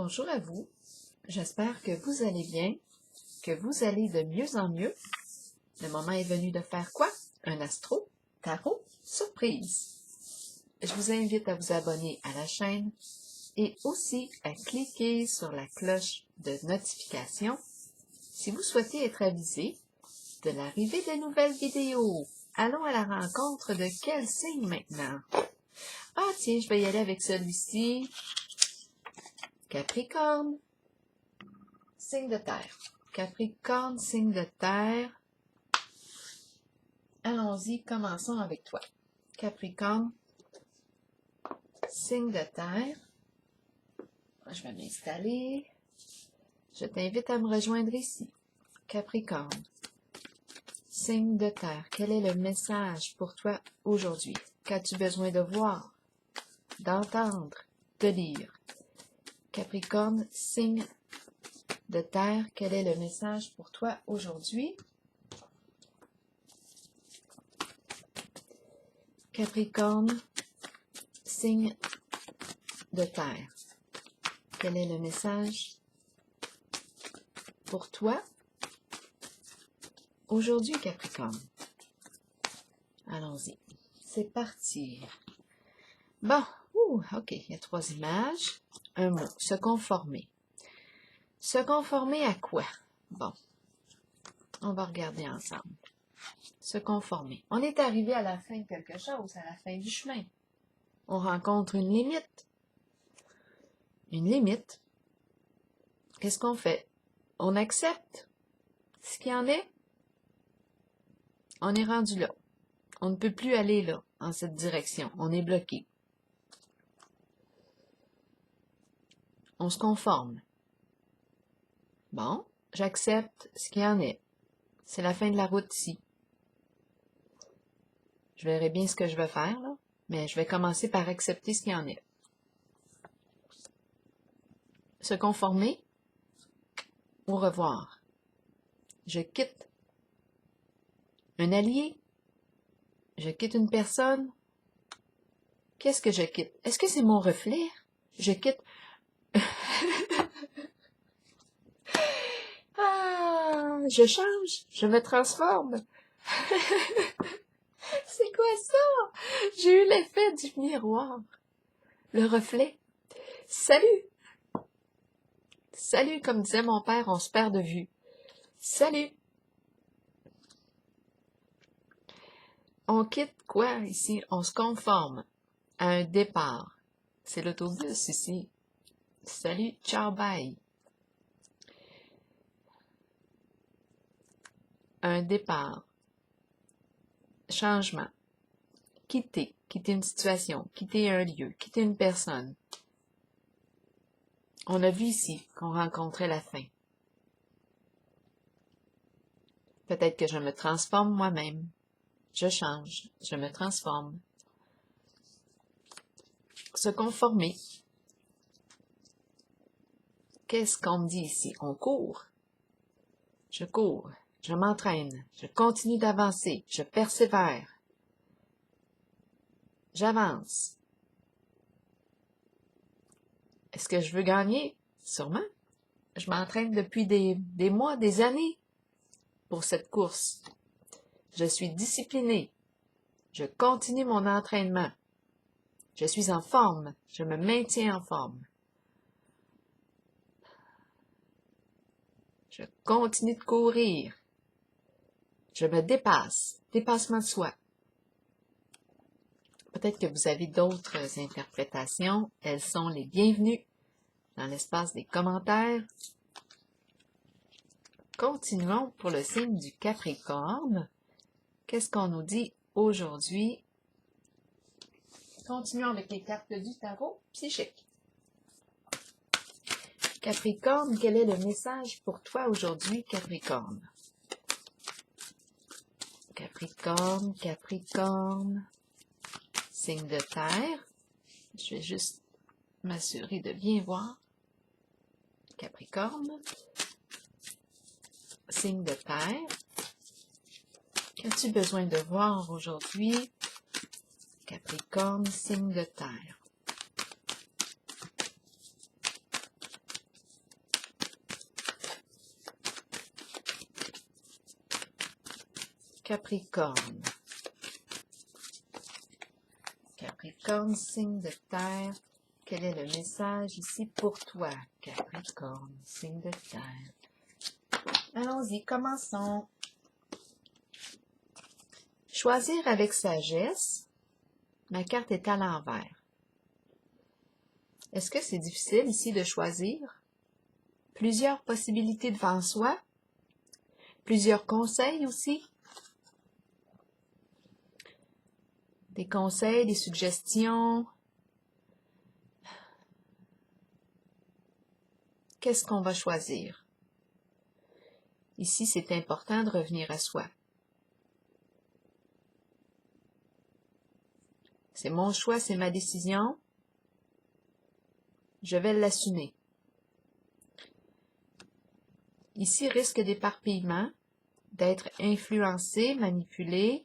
Bonjour à vous, j'espère que vous allez bien, que vous allez de mieux en mieux. Le moment est venu de faire quoi? Un astro tarot surprise. Je vous invite à vous abonner à la chaîne et aussi à cliquer sur la cloche de notification si vous souhaitez être avisé de l'arrivée de nouvelles vidéos. Allons à la rencontre de quel signe maintenant? Ah tiens, je vais y aller avec celui-ci. Capricorne, signe de terre. Capricorne, signe de terre. Allons-y, commençons avec toi. Capricorne, signe de terre. Je vais m'installer. Je t'invite à me rejoindre ici. Capricorne, signe de terre. Quel est le message pour toi aujourd'hui? Qu'as-tu besoin de voir, d'entendre, de lire? Capricorne, signe de terre. Quel est le message pour toi aujourd'hui? Capricorne, signe de terre. Quel est le message pour toi aujourd'hui, Capricorne? Allons-y. C'est parti. Bon, ok, il y a 3 images. Un mot, se conformer. Se conformer à quoi? Bon, on va regarder ensemble. Se conformer. On est arrivé à la fin de quelque chose, à la fin du chemin. On rencontre une limite. Une limite. Qu'est-ce qu'on fait? On accepte ce qu'il y en est. On est rendu là. On ne peut plus aller là, en cette direction. On est bloqué. On se conforme. Bon, j'accepte ce qu'il y en est. C'est la fin de la route ici. Je verrai bien ce que je vais faire, là, mais je vais commencer par accepter ce qu'il y en est. Se conformer. Au revoir. Je quitte un allié. Je quitte une personne. Qu'est-ce que je quitte? Est-ce que c'est mon reflet? Je quitte... Ah, je change, je me transforme. C'est quoi ça? J'ai eu l'effet du miroir. Le reflet. Salut! Salut, comme disait mon père, on se perd de vue. Salut! On quitte quoi ici? On se conforme à un départ. C'est l'autobus ici. Salut, ciao, bye. Un départ. Changement. Quitter. Quitter une situation. Quitter un lieu. Quitter une personne. On a vu ici qu'on rencontrait la fin. Peut-être que je me transforme moi-même. Je change. Je me transforme. Se conformer. Qu'est-ce qu'on me dit ici? On court. Je cours. Je m'entraîne. Je continue d'avancer. Je persévère. J'avance. Est-ce que je veux gagner? Sûrement. Je m'entraîne depuis des mois, des années pour cette course. Je suis disciplinée. Je continue mon entraînement. Je suis en forme. Je me maintiens en forme. Je continue de courir. Je me dépasse. Dépassement de soi. Peut-être que vous avez d'autres interprétations. Elles sont les bienvenues dans l'espace des commentaires. Continuons pour le signe du Capricorne. Qu'est-ce qu'on nous dit aujourd'hui? Continuons avec les cartes du tarot psychique. Capricorne, quel est le message pour toi aujourd'hui, Capricorne? Capricorne, Capricorne, signe de terre. Je vais juste m'assurer de bien voir. Capricorne, signe de terre. Qu'as-tu besoin de voir aujourd'hui? Capricorne, signe de terre. Capricorne. Capricorne, signe de terre. Quel est le message ici pour toi, Capricorne, signe de terre? Allons-y, commençons. Choisir avec sagesse. Ma carte est à l'envers. Est-ce que c'est difficile ici de choisir? Plusieurs possibilités devant soi? Plusieurs conseils aussi? Des conseils, des suggestions? Qu'est-ce qu'on va choisir? Ici, c'est important de revenir à soi. C'est mon choix, c'est ma décision. Je vais l'assumer. Ici, risque d'éparpillement, d'être influencé, manipulé.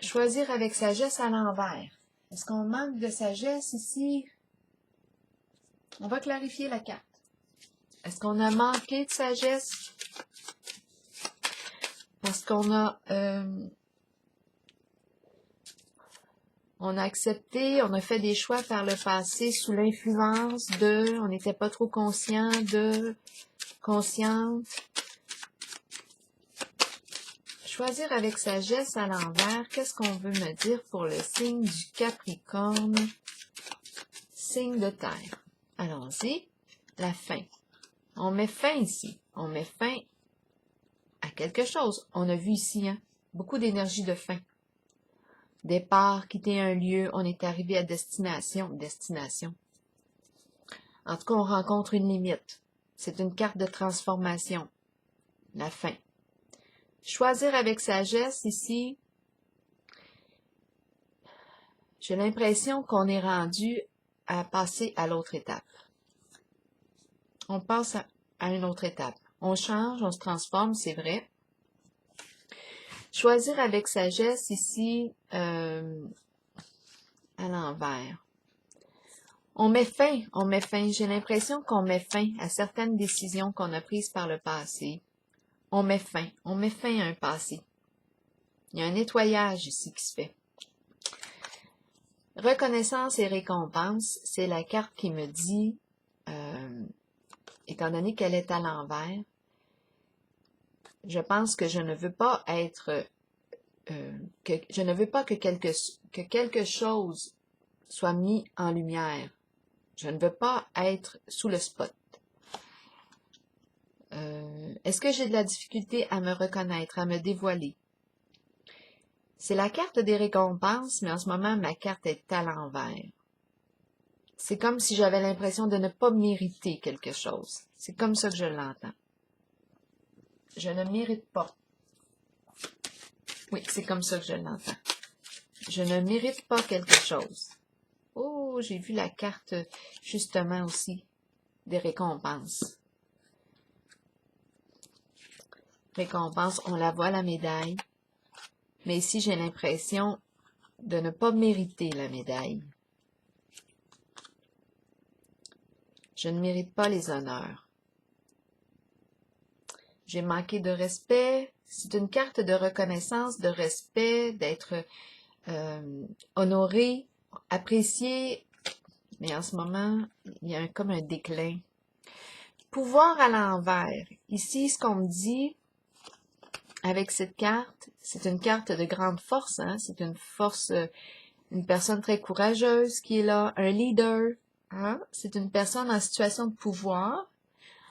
Choisir avec sagesse à l'envers. Est-ce qu'on manque de sagesse ici? On va clarifier la carte. Est-ce qu'on a manqué de sagesse? Parce qu'on a accepté, on a fait des choix par le passé sous l'influence de, on n'était pas trop conscient de, consciente. Choisir avec sagesse à l'envers, qu'est-ce qu'on veut me dire pour le signe du Capricorne, signe de terre? Allons-y, la fin. On met fin ici, on met fin à quelque chose. On a vu ici, hein, beaucoup d'énergie de fin. Départ, quitter un lieu, on est arrivé à destination. En tout cas, on rencontre une limite. C'est une carte de transformation. La fin. Choisir avec sagesse, ici, j'ai l'impression qu'on est rendu à passer à l'autre étape. On passe à une autre étape. On change, on se transforme, c'est vrai. Choisir avec sagesse, ici, à l'envers. On met fin. J'ai l'impression qu'on met fin à certaines décisions qu'on a prises par le passé. On met fin à un passé. Il y a un nettoyage ici qui se fait. Reconnaissance et récompense, c'est la carte qui me dit, étant donné qu'elle est à l'envers, je pense que je ne veux pas être, je ne veux pas que quelque chose soit mis en lumière. Je ne veux pas être sous le spot. Est-ce que j'ai de la difficulté à me reconnaître, à me dévoiler? C'est la carte des récompenses, mais en ce moment, ma carte est à l'envers. C'est comme si j'avais l'impression de ne pas mériter quelque chose. C'est comme ça que je l'entends. Je ne mérite pas. Oui, c'est comme ça que je l'entends. Je ne mérite pas quelque chose. Oh, j'ai vu la carte, justement, aussi, des récompenses. Récompense, on la voit, la médaille. Mais ici, j'ai l'impression de ne pas mériter la médaille. Je ne mérite pas les honneurs. J'ai manqué de respect. C'est une carte de reconnaissance, de respect, d'être honoré, apprécié. Mais en ce moment, il y a comme un déclin. Pouvoir à l'envers. Ici, ce qu'on me dit avec cette carte, c'est une carte de grande force. Hein? C'est une force, une personne très courageuse qui est là, un leader. Hein? C'est une personne en situation de pouvoir.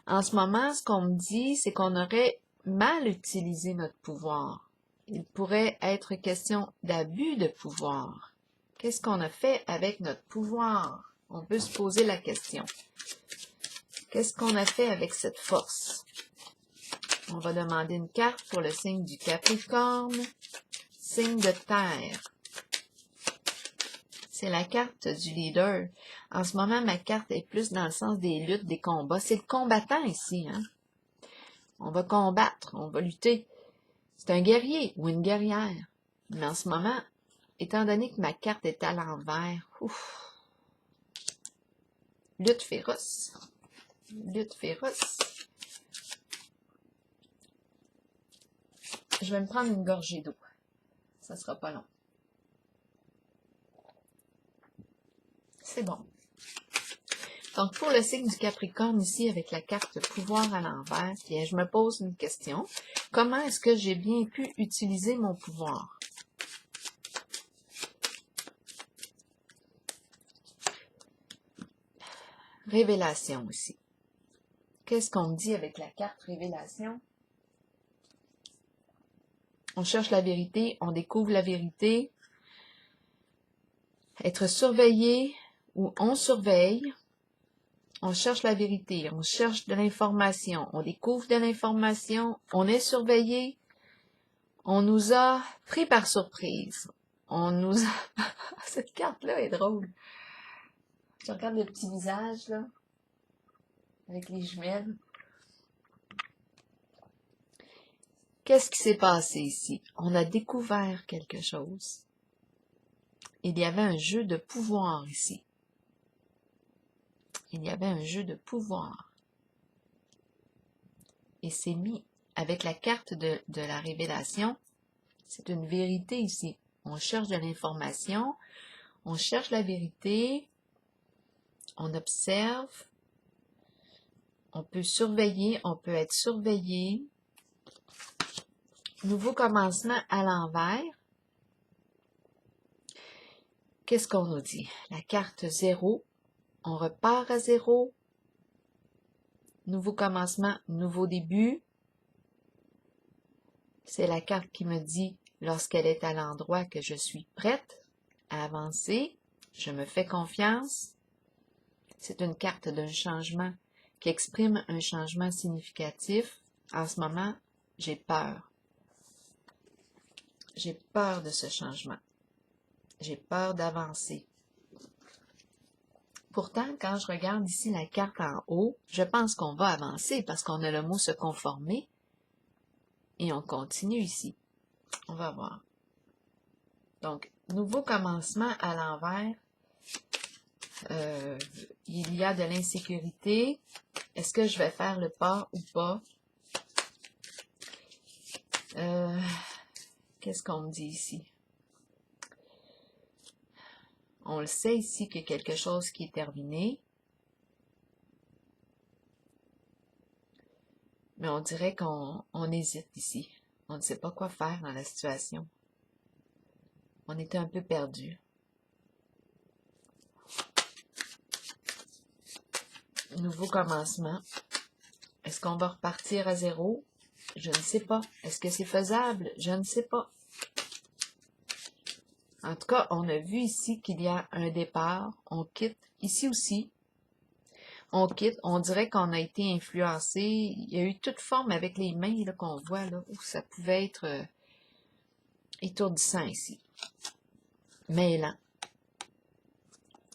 En ce moment, ce qu'on me dit, c'est qu'on aurait mal utilisé notre pouvoir. Il pourrait être question d'abus de pouvoir. Qu'est-ce qu'on a fait avec notre pouvoir? On peut se poser la question. Qu'est-ce qu'on a fait avec cette force? On va demander une carte pour le signe du Capricorne, signe de terre. C'est la carte du leader. En ce moment, ma carte est plus dans le sens des luttes, des combats. C'est le combattant ici. Hein? On va combattre, on va lutter. C'est un guerrier ou une guerrière. Mais en ce moment, étant donné que ma carte est à l'envers, lutte féroce. Lutte féroce. Je vais me prendre une gorgée d'eau. Ça sera pas long. C'est bon. Donc, pour le signe du Capricorne, ici, avec la carte pouvoir à l'envers, bien, je me pose une question. Comment est-ce que j'ai bien pu utiliser mon pouvoir? Révélation aussi. Qu'est-ce qu'on me dit avec la carte révélation? On cherche la vérité, on découvre la vérité. Être surveillé ou on surveille. On cherche la vérité, on cherche de l'information, on découvre de l'information, on est surveillé, on nous a pris par surprise. On nous a... Cette carte-là est drôle. Je regarde le petit visage, là, avec les jumelles. Qu'est-ce qui s'est passé ici? On a découvert quelque chose. Il y avait un jeu de pouvoir ici. Il y avait un jeu de pouvoir. Et c'est mis avec la carte de la révélation. C'est une vérité ici. On cherche de l'information, on cherche la vérité, on observe, on peut surveiller, on peut être surveillé. Nouveau commencement à l'envers. Qu'est-ce qu'on nous dit? La carte 0, on repart à 0. Nouveau commencement, nouveau début. C'est la carte qui me dit, lorsqu'elle est à l'endroit, que je suis prête à avancer. Je me fais confiance. C'est une carte d'un changement qui exprime un changement significatif. En ce moment, j'ai peur. J'ai peur de ce changement. J'ai peur d'avancer. Pourtant, quand je regarde ici la carte en haut, je pense qu'on va avancer parce qu'on a le mot se conformer et on continue ici. On va voir. Donc, nouveau commencement à l'envers. Il y a de l'insécurité. Est-ce que je vais faire le pas ou pas? Qu'est-ce qu'on me dit ici? On le sait ici qu'il y a quelque chose qui est terminé. Mais on dirait qu'on hésite ici. On ne sait pas quoi faire dans la situation. On était un peu perdu. Nouveau commencement. Est-ce qu'on va repartir à 0? Je ne sais pas. Est-ce que c'est faisable? Je ne sais pas. En tout cas, on a vu ici qu'il y a un départ. On quitte. Ici aussi, on quitte. On dirait qu'on a été influencé. Il y a eu toute forme avec les mains qu'on voit là, où ça pouvait être étourdissant ici. Mêlant.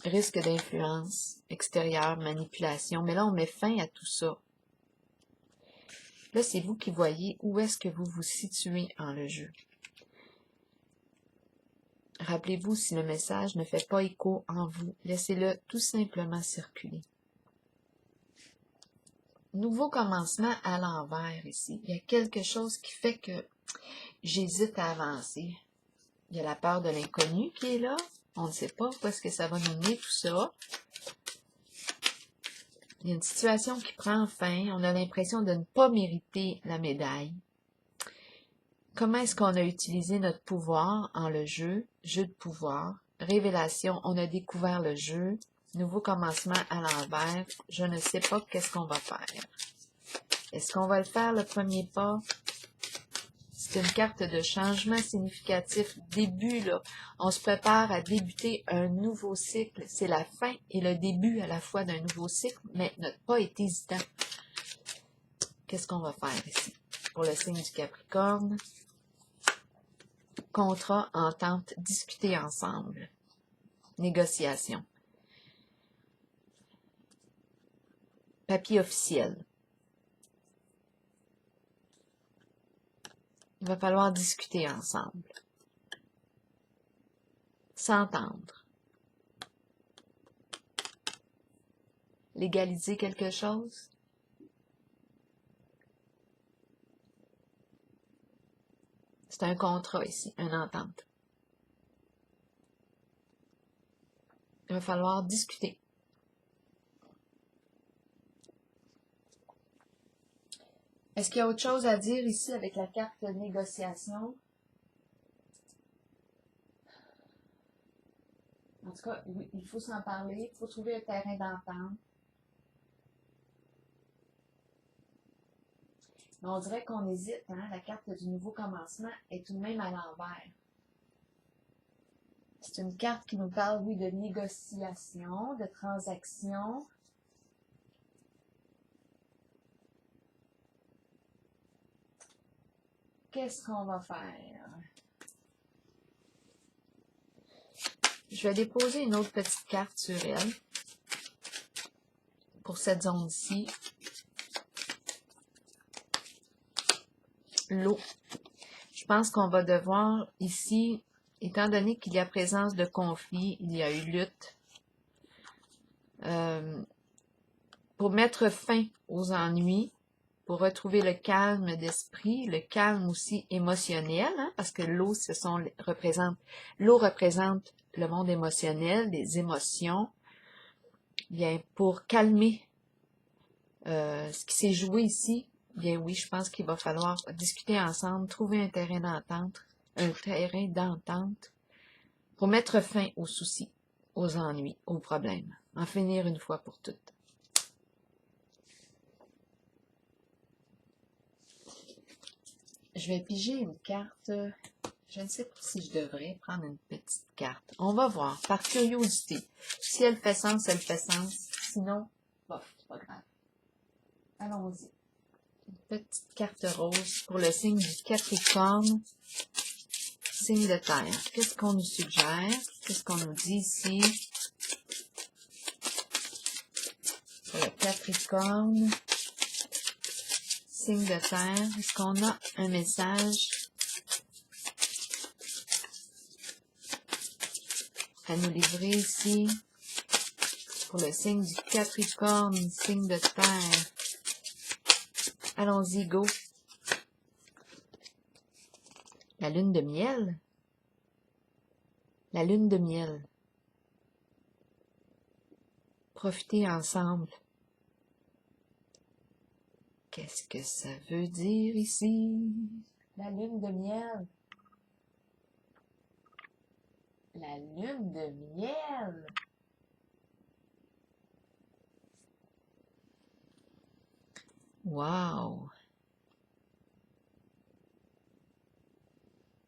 Risque d'influence extérieure, manipulation. Mais là, on met fin à tout ça. Là, c'est vous qui voyez où est-ce que vous vous situez en le jeu. Rappelez-vous, si le message ne fait pas écho en vous, laissez-le tout simplement circuler. Nouveau commencement à l'envers ici. Il y a quelque chose qui fait que j'hésite à avancer. Il y a la peur de l'inconnu qui est là. On ne sait pas où est-ce que ça va nous mener tout ça. Il y a une situation qui prend fin. On a l'impression de ne pas mériter la médaille. Comment est-ce qu'on a utilisé notre pouvoir en le jeu? Jeu de pouvoir. Révélation, on a découvert le jeu. Nouveau commencement à l'envers. Je ne sais pas qu'est-ce qu'on va faire. Est-ce qu'on va le faire, le premier pas? C'est une carte de changement significatif. Début, là. On se prépare à débuter un nouveau cycle. C'est la fin et le début à la fois d'un nouveau cycle, mais notre pas est hésitant. Qu'est-ce qu'on va faire ici? Pour le signe du Capricorne. Contrat, entente, discuter ensemble. Négociation. Papier officiel. Il va falloir discuter ensemble. S'entendre. Légaliser quelque chose. C'est un contrat ici, une entente. Il va falloir discuter. Est-ce qu'il y a autre chose à dire ici avec la carte négociation? En tout cas, oui, il faut s'en parler, il faut trouver un terrain d'entente. Mais on dirait qu'on hésite, hein? La carte du nouveau commencement est tout de même à l'envers. C'est une carte qui nous parle, oui, de négociation, de transaction. Qu'est-ce qu'on va faire? Je vais déposer une autre petite carte sur elle pour cette zone-ci. L'eau. Je pense qu'on va devoir ici, étant donné qu'il y a présence de conflit, il y a eu lutte, pour mettre fin aux ennuis, pour retrouver le calme d'esprit, le calme aussi émotionnel, hein, parce que l'eau, l'eau représente le monde émotionnel, les émotions. Bien, pour calmer ce qui s'est joué ici, bien oui, je pense qu'il va falloir discuter ensemble, trouver un terrain d'entente pour mettre fin aux soucis, aux ennuis, aux problèmes, en finir une fois pour toutes. Je vais piger une carte. Je ne sais pas si je devrais prendre une petite carte. On va voir, par curiosité. Si elle fait sens, elle fait sens. Sinon, bof, c'est pas grave. Allons-y. Une petite carte rose pour le signe du Capricorne. Signe de terre. Qu'est-ce qu'on nous suggère? Qu'est-ce qu'on nous dit ici? Pour le Capricorne. Signe de terre. Est-ce qu'on a un message à nous livrer ici? Pour le signe du Capricorne, signe de terre. Allons-y, go. La lune de miel. La lune de miel. Profitez ensemble. Qu'est-ce que ça veut dire ici? La lune de miel. La lune de miel. Wow!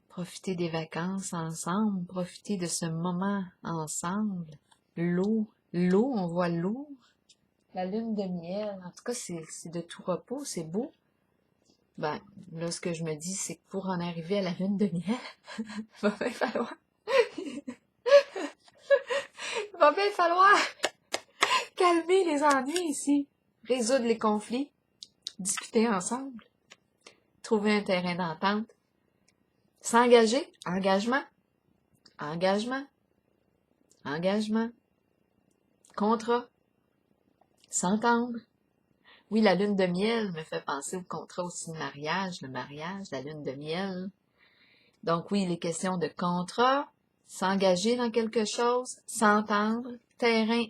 Profitez des vacances ensemble, profitez de ce moment ensemble. L'eau, on voit l'eau. La lune de miel, en tout cas, c'est de tout repos, c'est beau. Ben, là, ce que je me dis, c'est que pour en arriver à la lune de miel, va bien falloir... va bien falloir calmer les ennuis ici, résoudre les conflits, discuter ensemble, trouver un terrain d'entente, s'engager, engagement, contrat, s'entendre. Oui, la lune de miel me fait penser au contrat aussi de mariage, le mariage, la lune de miel. Donc oui, il est question de contrat, s'engager dans quelque chose, s'entendre, terrain,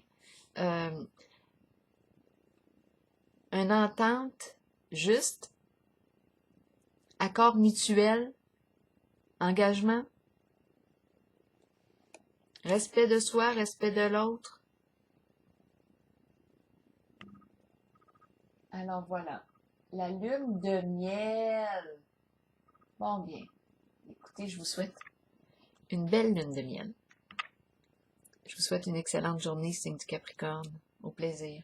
une entente juste, accord mutuel, engagement, respect de soi, respect de l'autre. Alors voilà, la lune de miel. Bon bien, écoutez, je vous souhaite une belle lune de miel. Je vous souhaite une excellente journée, signe du Capricorne. Au plaisir.